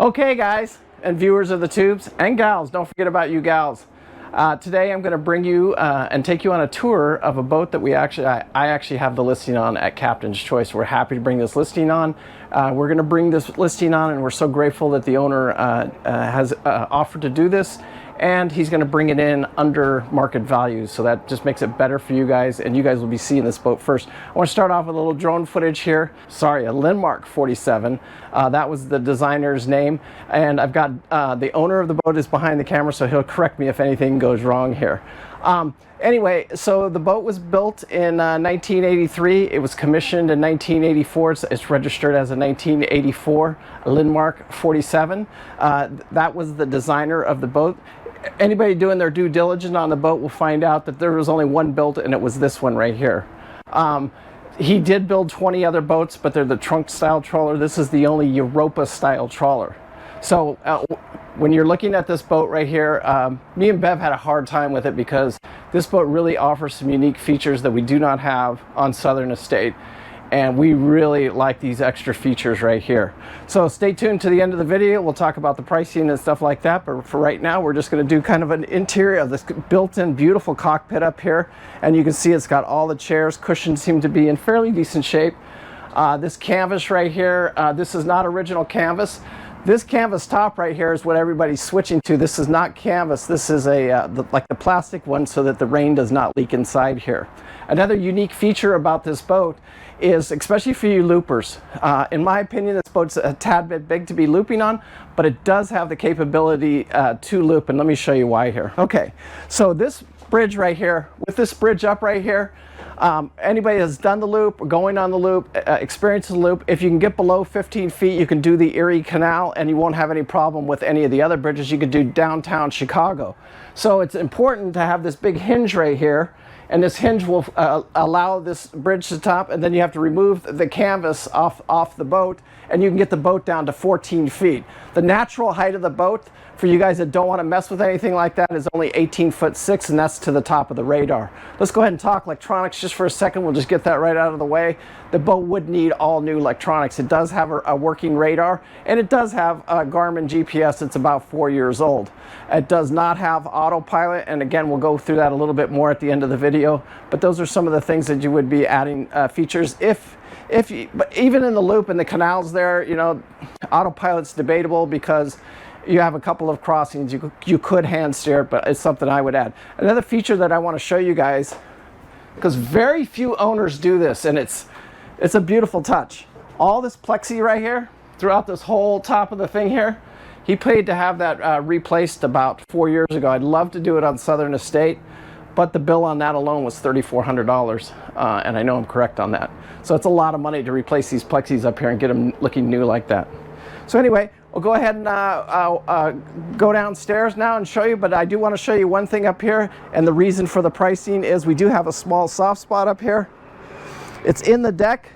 Okay guys and viewers of the tubes and gals, don't forget about you gals. Today I'm going to bring you and take you on a tour of a boat that I actually have the listing on at Captain's Choice. We're happy to bring this listing on. We're going to bring this listing on, and we're so grateful that the owner has offered to do this, and he's going to bring it in under market value, so that just makes it better for you guys, and you guys will be seeing this boat first. I want to start off with a little drone footage here. Sorry, a LindMark 47. That was the designer's name, and I've got the owner of the boat is behind the camera, so he'll correct me if anything goes wrong here. Anyway, so the boat was built in 1983. It was commissioned in 1984. It's registered as a 1984 LindMark 47. That was the designer of the boat. Anybody doing their due diligence on the boat will find out that there was only one built, and it was this one right here. He did build 20 other boats, but they're the trunk style trawler. This is the only Europa style trawler. So when you're looking at this boat right here, me and Bev had a hard time with it because this boat really offers some unique features that we do not have on Southern Estate, and we really like these extra features right here. So stay tuned to the end of the video. We'll talk about the pricing and stuff like that, but for right now we're just going to do kind of an interior of this built-in beautiful cockpit up here, and you can see it's got all the chairs. Cushions seem to be in fairly decent shape. This canvas right here, this is not original canvas. This canvas top right here is what everybody's switching to. This is not canvas. This is like the plastic one, so that the rain does not leak inside here. Another unique feature about this boat is, especially for you loopers, in my opinion, this boat's a tad bit big to be looping on, but it does have the capability to loop, and let me show you why here. Okay, so this bridge right here, with this bridge up right here, anybody that's done the loop or going on the loop, experienced the loop, if you can get below 15 feet, you can do the Erie Canal, and you won't have any problem with any of the other bridges. You could do downtown Chicago. So it's important to have this big hinge right here, and this hinge will allow this bridge to top, and then you have to remove the canvas off the boat, and you can get the boat down to 14 feet. The natural height of the boat, for you guys that don't want to mess with anything like that, is only 18'6", and that's to the top of the radar. Let's go ahead and talk electronics just for a second. We'll just get that right out of the way. The boat would need all new electronics. It does have a working radar, and it does have a Garmin GPS. It's about 4 years old. It does not have autopilot, and again, we'll go through that a little bit more at the end of the video, but those are some of the things that you would be adding features but even in the loop and the canals there, you know, autopilot's debatable because you have a couple of crossings. You could hand steer, but it's something I would add. Another feature that I want to show you guys, because very few owners do this, and it's a beautiful touch. All this plexi right here, throughout this whole top of the thing here, he paid to have that replaced about 4 years ago. I'd love to do it on Southern Estate, but the bill on that alone was $3,400, and I know I'm correct on that. So it's a lot of money to replace these plexis up here and get them looking new like that. So anyway, we'll go ahead and go downstairs now and show you, but I do want to show you one thing up here, and the reason for the pricing is we do have a small soft spot up here. It's in the deck,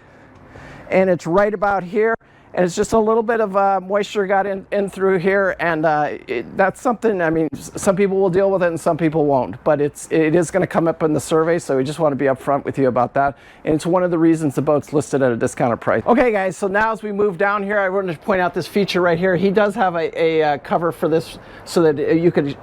and it's right about here, and it's just a little bit of moisture got in through here, and that's something, I mean, some people will deal with it and some people won't, but it is going to come up in the survey, so we just want to be upfront with you about that, and it's one of the reasons the boat's listed at a discounted price. Okay guys, so now as we move down here, I wanted to point out this feature right here. He does have a cover for this so that you could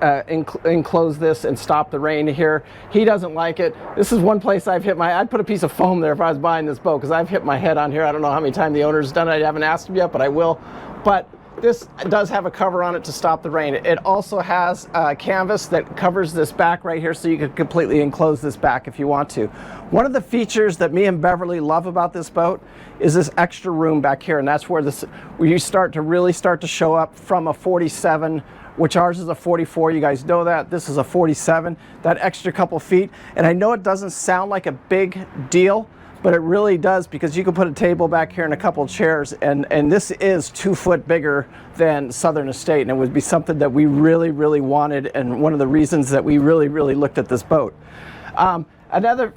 enclose this and stop the rain here. He doesn't like it. This is one place I'd put a piece of foam there if I was buying this boat, because I've hit my head on here. I don't know how many times the owner's done it. I haven't asked him yet, but I will. But this does have a cover on it to stop the rain. It also has canvas that covers this back right here, so you can completely enclose this back if you want to. One of the features that me and Beverly love about this boat is this extra room back here, and that's where you really start to show up from a 47, which ours is a 44. You guys know that. This is a 47, that extra couple feet. And I know it doesn't sound like a big deal, but it really does, because you can put a table back here and a couple of chairs, and this is 2 foot bigger than Southern Estate, and it would be something that we really wanted, and one of the reasons that we really looked at this boat. Another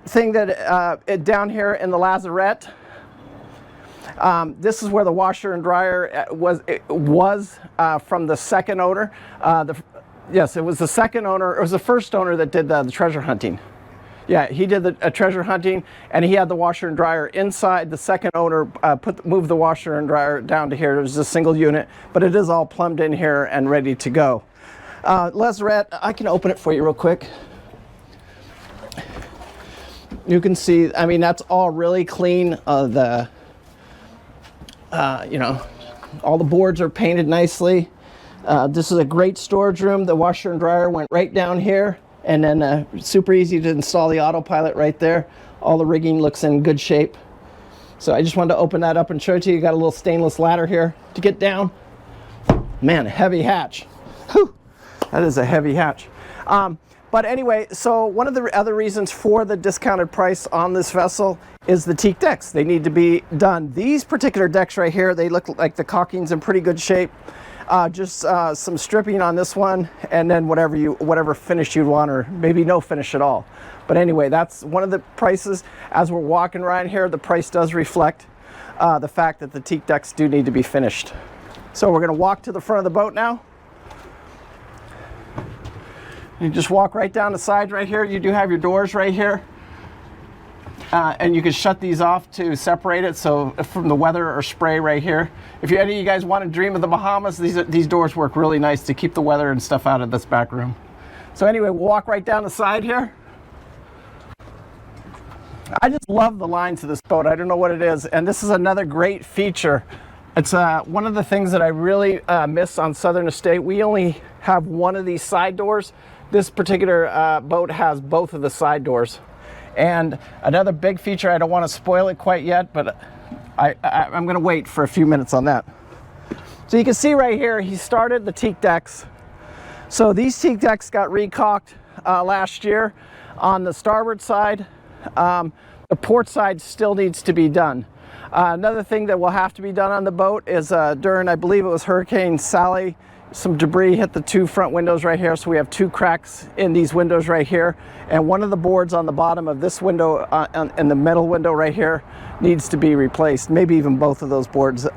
thing that down here in the lazarette, this is where the washer and dryer was from the second owner. Yes, it was the second owner. It was the first owner that did the treasure hunting. Yeah, he did the treasure hunting, and he had the washer and dryer inside. The second owner moved the washer and dryer down to here. It was a single unit, but it is all plumbed in here and ready to go. Lazarette, I can open it for you real quick. You can see, I mean, that's all really clean. You know, all the boards are painted nicely. This is a great storage room. The washer and dryer went right down here. And then super easy to install the autopilot right there. All the rigging looks in good shape. So I just wanted to open that up and show it to you. You got a little stainless ladder here to get down. Man, a heavy hatch. Whew, that is a heavy hatch. But anyway, so one of the other reasons for the discounted price on this vessel is the teak decks. They need to be done. These particular decks right here, they look like the caulking's in pretty good shape. Just some stripping on this one, and then whatever finish you'd want, or maybe no finish at all. But anyway, that's one of the prices. As we're walking around here, the price does reflect the fact that the teak decks do need to be finished. So we're going to walk to the front of the boat now. You just walk right down the side right here. You do have your doors right here. And you can shut these off to separate it, so from the weather or spray right here. If any of you guys want to dream of the Bahamas, these doors work really nice to keep the weather and stuff out of this back room. So anyway, we'll walk right down the side here. I just love the lines of this boat. I don't know what it is, and this is another great feature. It's one of the things that I really miss on Southern Estate. We only have one of these side doors. This particular boat has both of the side doors. And another big feature, I don't want to spoil it quite yet, but I'm going to wait for a few minutes on that. So you can see right here, he started the teak decks. So these teak decks got recaulked last year on the starboard side. The port side still needs to be done. Another thing that will have to be done on the boat is during, I believe it was Hurricane Sally, some debris hit the two front windows right here, so we have two cracks in these windows right here, and one of the boards on the bottom of this window in the middle window right here needs to be replaced. Maybe even both of those boards,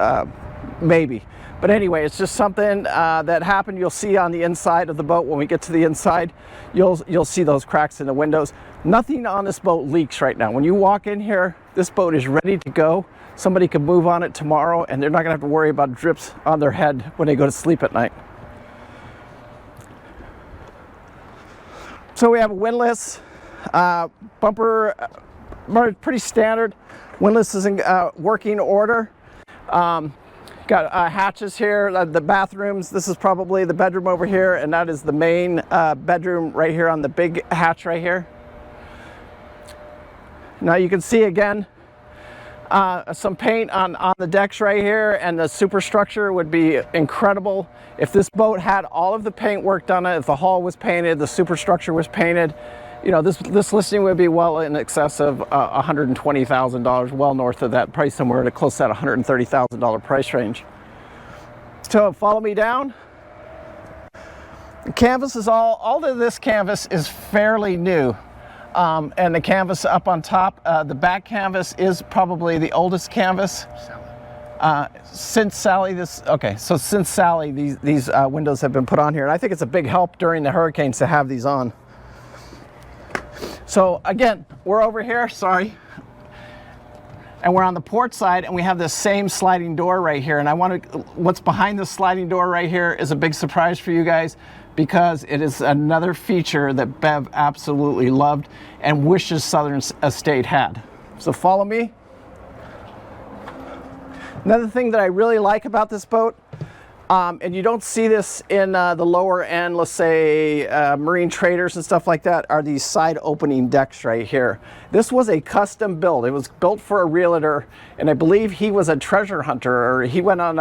maybe. But anyway, it's just something that happened. You'll see on the inside of the boat. When we get to the inside, you'll see those cracks in the windows. Nothing on this boat leaks right now. When you walk in here, this boat is ready to go. Somebody could move on it tomorrow, and they're not going to have to worry about drips on their head when they go to sleep at night. So we have a windlass bumper, pretty standard. Windlass is in working order. Got hatches here, the bathrooms. This is probably the bedroom over here, and that is the main bedroom right here on the big hatch right here. Now you can see again, some paint on the decks right here, and the superstructure would be incredible. If this boat had all of the paint work done, if the hull was painted, the superstructure was painted, you know, this listing would be well in excess of $120,000, well north of that price, somewhere at close to that $130,000 price range. So follow me down. The canvas is all of this canvas is fairly new. And the canvas up on top, the back canvas is probably the oldest canvas. Since Sally, since Sally, these windows have been put on here. And I think it's a big help during the hurricanes to have these on. So again, we're over here, sorry. And we're on the port side, and we have this same sliding door right here. And what's behind this sliding door right here is a big surprise for you guys, because it is another feature that Bev absolutely loved and wishes Southern Estate had. So follow me. Another thing that I really like about this boat, and you don't see this in the lower end, let's say marine traders and stuff like that, are these side opening decks right here. This was a custom build. It was built for a realtor, and I believe he was a treasure hunter, or he went on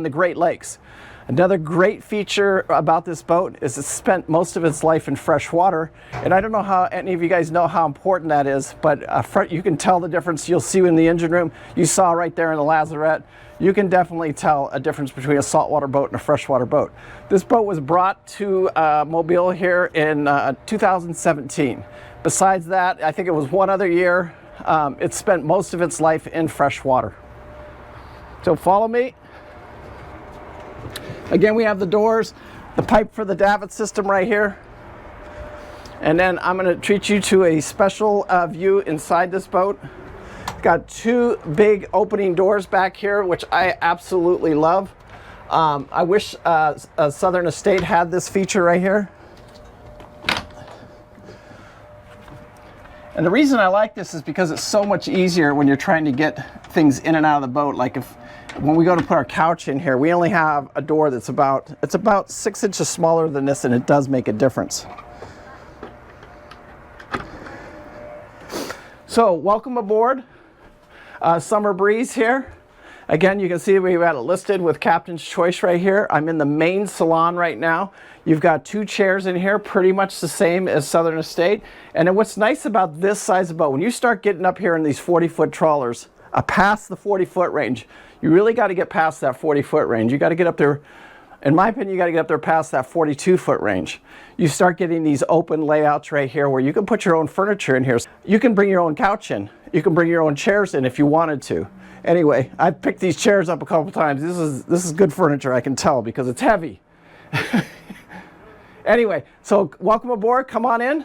the Great Lakes. Another great feature about this boat is it spent most of its life in fresh water, and I don't know how any of you guys know how important that is, but you can tell the difference. You'll see in the engine room, you saw right there in the lazarette, you can definitely tell a difference between a saltwater boat and a freshwater boat. This boat was brought to Mobile here in 2017. Besides that, I think it was one other year, it spent most of its life in fresh water. So follow me. Again, we have the doors, the pipe for the davit system right here. And then I'm going to treat you to a special view inside this boat. Got two big opening doors back here, which I absolutely love. I wish Southern Estate had this feature right here. And the reason I like this is because it's so much easier when you're trying to get things in and out of the boat. Like when we go to put our couch in here, we only have a door that's about 6 inches smaller than this, and it does make a difference. So welcome aboard. Summer Breeze here. Again, you can see we've got it listed with Captain's Choice right here. I'm in the main salon right now. You've got two chairs in here, pretty much the same as Southern Estate. And then what's nice about this size of boat, when you start getting up here in these 40-foot trawlers, past the 40-foot range, you really got to get past that 40-foot range. You got to get up there, in my opinion, you got to get up there past that 42-foot range. You start getting these open layouts right here where you can put your own furniture in here. You can bring your own couch in. You can bring your own chairs in if you wanted to. Anyway, I've picked these chairs up a couple times. This is good furniture, I can tell, because it's heavy. Anyway, so welcome aboard, come on in.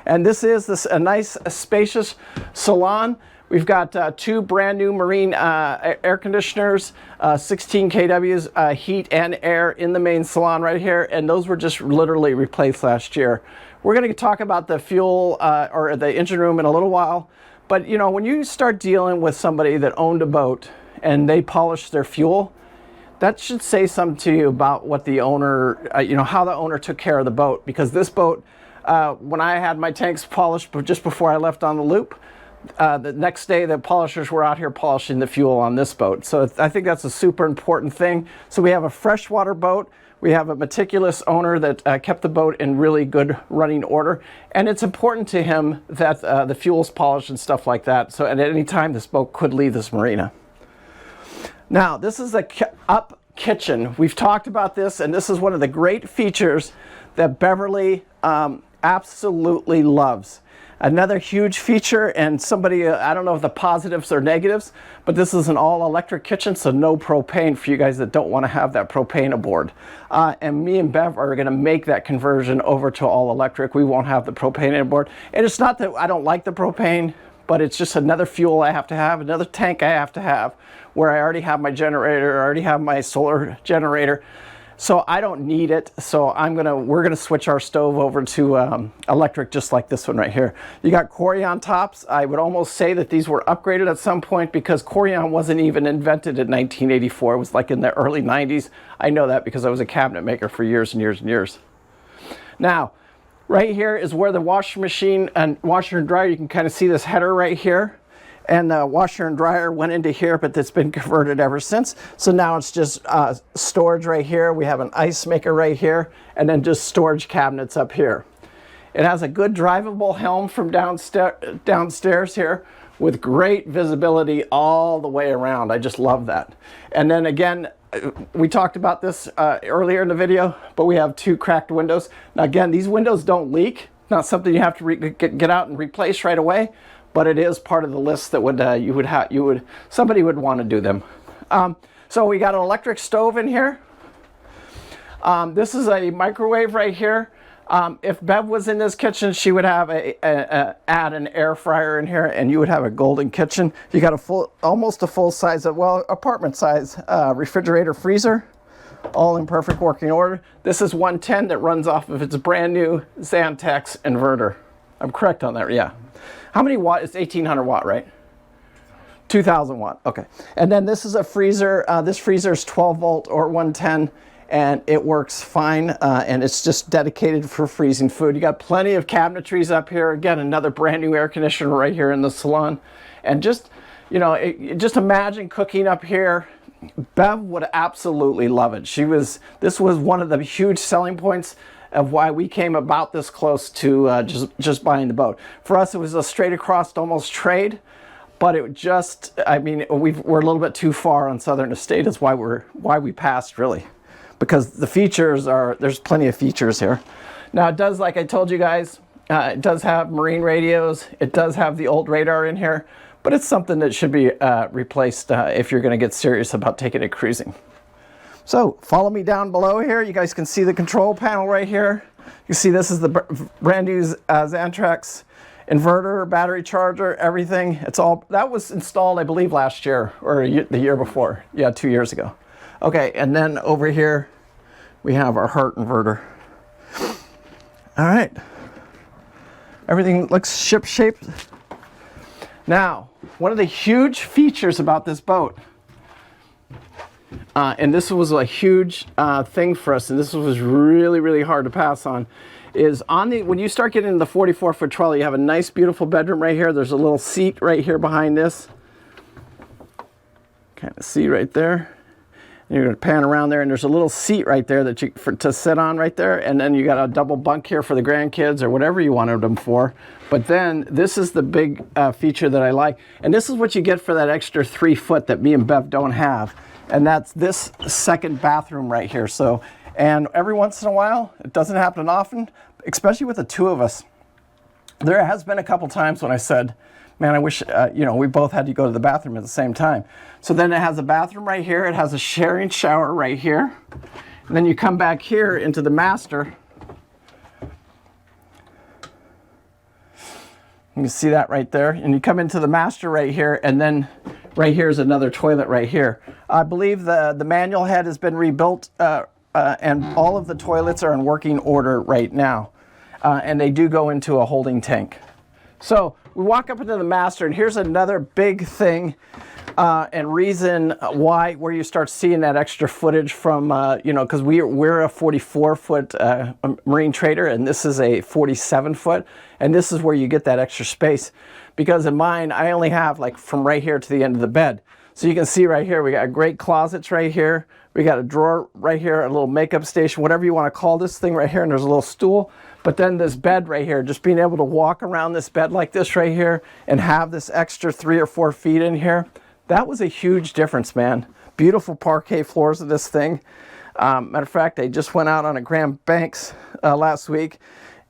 And this is a nice, spacious salon. We've got two brand new marine air conditioners, 16 kWs heat and air in the main salon right here, and those were just literally replaced last year. We're going to talk about the fuel or the engine room in a little while, but you know, when you start dealing with somebody that owned a boat and they polished their fuel, that should say something to you about what the owner, you know, how the owner took care of the boat. Because this boat, when I had my tanks polished just before I left on the loop, the next day the polishers were out here polishing the fuel on this boat. So I think that's a super important thing. So we have a freshwater boat. We have a meticulous owner that kept the boat in really good running order. And it's important to him that the fuel's polished and stuff like that. So at any time this boat could leave this marina. Now, this is a up kitchen. We've talked about this, and this is one of the great features that Beverly absolutely loves. Another huge feature, and somebody, I don't know if the positives or negatives, but this is an all-electric kitchen, so no propane for you guys that don't want to have that propane aboard. And me and Bev are going to make that conversion over to all-electric. We won't have the propane aboard. And it's not that I don't like the propane, but it's just another fuel I have to have, another tank I have to have, where I already have my generator, I already have my solar generator, so I don't need it. So we're gonna switch our stove over to electric, just like this one right here. You got Corian tops. I would almost say that these were upgraded at some point because Corian wasn't even invented in 1984. It was like in the early 90s. I know that because I was a cabinet maker for years and years and years. Now, right here is where the washer machine and washer and dryer, you can kind of see this header right here. And the washer and dryer went into here, but it's been converted ever since. So now it's just storage right here. We have an ice maker right here, and then just storage cabinets up here. It has a good drivable helm from downstairs here with great visibility all the way around. I just love that. And then again, we talked about this earlier in the video, but we have two cracked windows. Now again, these windows don't leak. Not something you have to get out and replace right away, but it is part of the list that somebody would want to do them. So we got an electric stove in here. This is a microwave right here. If Bev was in this kitchen, she would have add an air fryer in here, and you would have a golden kitchen. You got almost a full size, apartment size refrigerator freezer, all in perfect working order. This is 110 that runs off of its brand new Xantex inverter. I'm correct on that, yeah. How many watt? It's 1800 watt, right? 2000 watt, okay. And then this is a freezer. This freezer is 12 volt or 110, and it works fine, and it's just dedicated for freezing food. You got plenty of cabinetries up here. Again, another brand new air conditioner right here in the salon. And just, you know, just imagine cooking up here. Bev would absolutely love it. This was one of the huge selling points of why we came about this close to just buying the boat. For us, it was a straight across almost trade, but it just, I mean, we're a little bit too far on Southern Estate is why we passed, really. Because the features there's plenty of features here. Now it does, like I told you guys, it does have marine radios. It does have the old radar in here, but it's something that should be replaced if you're gonna get serious about taking it cruising. So follow me down below here. You guys can see the control panel right here. You see this is the brand new Xantrex inverter, battery charger, everything. It's all, that was installed, I believe, last year or the year before. Yeah, 2 years ago. Okay, and then over here we have our heart inverter. All right. Everything looks ship-shape. Now, one of the huge features about this boat, and this was a huge thing for us, and this was really, really hard to pass on, is on the, when you start getting into the 44-foot trawler, you have a nice, beautiful bedroom right here. There's a little seat right here behind this. Kind of see right there. And you're going to pan around there, and there's a little seat right there that to sit on right there, and then you got a double bunk here for the grandkids or whatever you wanted them for. But then this is the big feature that I like, and this is what you get for that extra 3 foot that me and Bev don't have, and that's this second bathroom right here. So, and every once in a while, it doesn't happen often, especially with the two of us. There has been a couple times when I said, man, I wish, you know, we both had to go to the bathroom at the same time. So then it has a bathroom right here. It has a sharing shower right here. And then you come back here into the master. You can see that right there. And you come into the master right here, and then right here is another toilet right here. I believe the manual head has been rebuilt, and all of the toilets are in working order right now. And they do go into a holding tank. So we walk up into the master, and here's another big thing and reason why, where you start seeing that extra footage from, you know, because we're a 44-foot marine trader, and this is a 47-foot, and this is where you get that extra space. Because in mine, I only have like from right here to the end of the bed. So you can see right here, we got great closets right here. We got a drawer right here, a little makeup station, whatever you want to call this thing right here, and there's a little stool. But then this bed right here, just being able to walk around this bed like this right here and have this extra 3 or 4 feet in here, that was a huge difference, man. Beautiful parquet floors of this thing. Matter of fact, I just went out on a Grand Banks last week,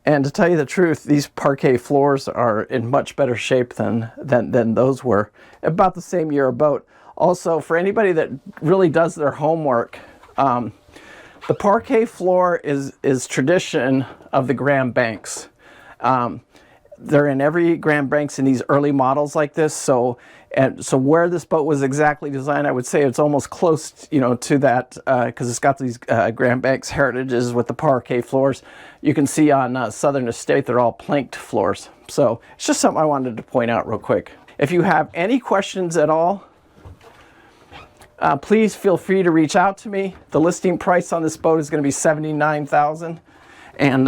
and to tell you the truth, these parquet floors are in much better shape than those were. About the same year of boat. Also, for anybody that really does their homework, the parquet floor is tradition of the Grand Banks. They're in every Grand Banks in these early models like this. So where this boat was exactly designed, I would say it's almost close, you know, to that, because it's got these Grand Banks heritages with the parquet floors. You can see on Southern Estate, they're all planked floors. So it's just something I wanted to point out real quick. If you have any questions at all, please feel free to reach out to me. The listing price on this boat is going to be $79,000, and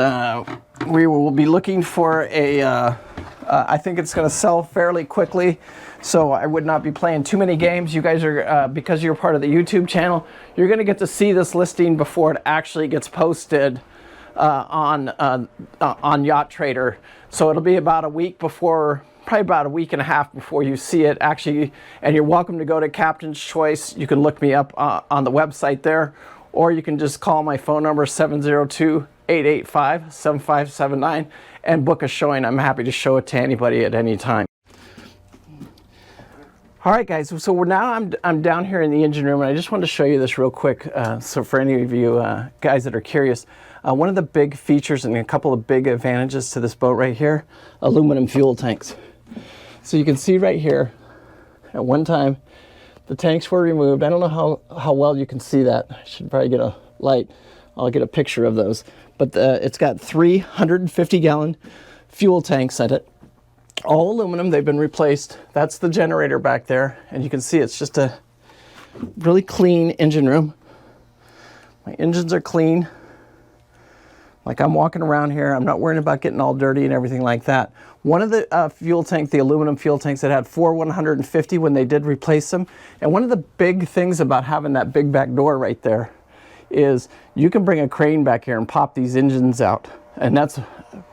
we will be looking for a. I think it's going to sell fairly quickly, so I would not be playing too many games. You guys are, because you're part of the YouTube channel, you're going to get to see this listing before it actually gets posted on Yacht Trader. So it'll be about a week before. Probably about a week and a half before you see it actually, and you're welcome to go to Captain's Choice. You can look me up on the website there, or you can just call my phone number 702-885-7579 and book a showing. I'm happy to show it to anybody at any time. All right, guys, so now I'm down here in the engine room, and I just wanted to show you this real quick. So for any of you guys that are curious, one of the big features and a couple of big advantages to this boat right here, aluminum fuel tanks. So you can see right here, at one time, the tanks were removed. I don't know how well you can see that. I should probably get a light. I'll get a picture of those. But it's got 350-gallon fuel tanks in it. All aluminum, they've been replaced. That's the generator back there. And you can see it's just a really clean engine room. My engines are clean. Like I'm walking around here, I'm not worrying about getting all dirty and everything like that. One of the fuel tank, the aluminum fuel tanks, that had 150 when they did replace them. And one of the big things about having that big back door right there is you can bring a crane back here and pop these engines out. And that's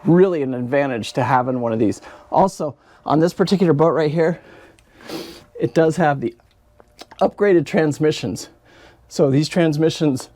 really an advantage to having one of these. Also, on this particular boat right here, it does have the upgraded transmissions. So these transmissions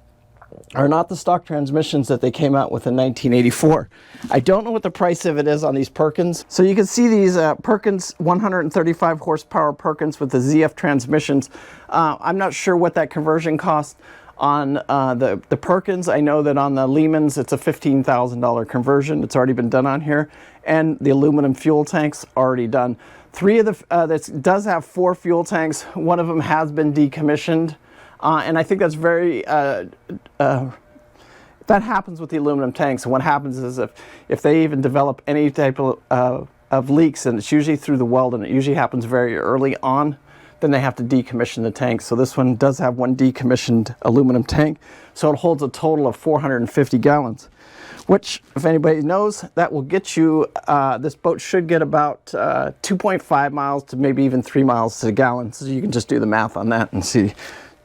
are not the stock transmissions that they came out with in 1984. I don't know what the price of it is on these Perkins. So you can see these Perkins 135 horsepower Perkins with the ZF transmissions. I'm not sure what that conversion cost On the Perkins, I know that on the Lehman's, it's a $15,000 conversion. It's already been done on here. And the aluminum fuel tanks already done. Three of the, this does have 4 fuel tanks. One of them has been decommissioned. And I think that's very, that happens with the aluminum tanks. And what happens is if they even develop any type of leaks, and it's usually through the weld, and it usually happens very early on, then they have to decommission the tank. So this one does have one decommissioned aluminum tank. So it holds a total of 450 gallons, which, if anybody knows, that will get you, this boat should get about 2.5 miles to maybe even 3 miles to the gallon. So you can just do the math on that and see.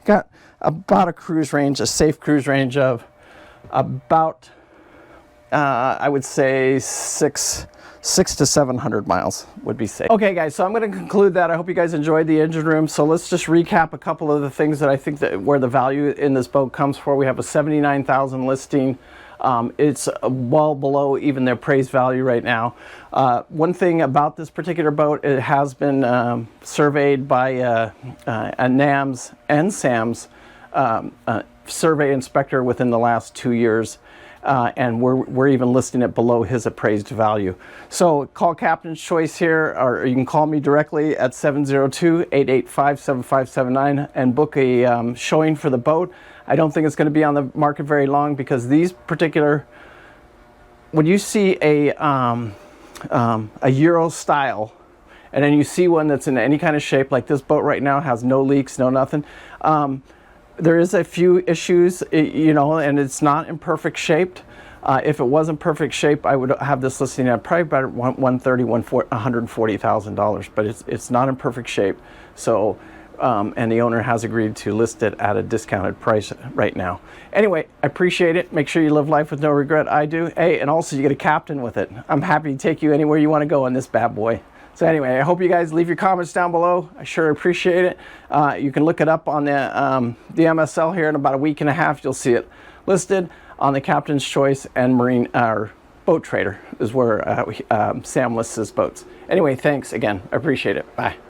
Got about a cruise range, a safe cruise range of about, I would say 600 to 700 miles would be safe. Okay guys, so I'm going to conclude that. I hope you guys enjoyed the engine room. So let's just recap a couple of the things that I think that where the value in this boat comes for. We have a $79,000 listing. It's well below even their appraised value right now. One thing about this particular boat, it has been surveyed by a NAMS and SAMS survey inspector within the last 2 years. And we're even listing it below his appraised value. So call Captain's Choice here, or you can call me directly at 702-885-7579 and book a showing for the boat. I don't think it's going to be on the market very long, because these particular, when you see a Euro style, and then you see one that's in any kind of shape, like this boat right now has no leaks, no nothing. There is a few issues, you know, and it's not in perfect shape. If it was in perfect shape, I would have this listing at probably about $140,000, but it's not in perfect shape. So, and the owner has agreed to list it at a discounted price right now. Anyway, I appreciate it. Make sure you live life with no regret. I do. Hey, and also you get a captain with it. I'm happy to take you anywhere you want to go on this bad boy. So anyway, I hope you guys leave your comments down below. I sure appreciate it. You can look it up on the MSL here in about a week and a half. You'll see it listed on the Captain's Choice and Marine Boat Trader is where Sam lists his boats. Anyway, thanks again. I appreciate it. Bye.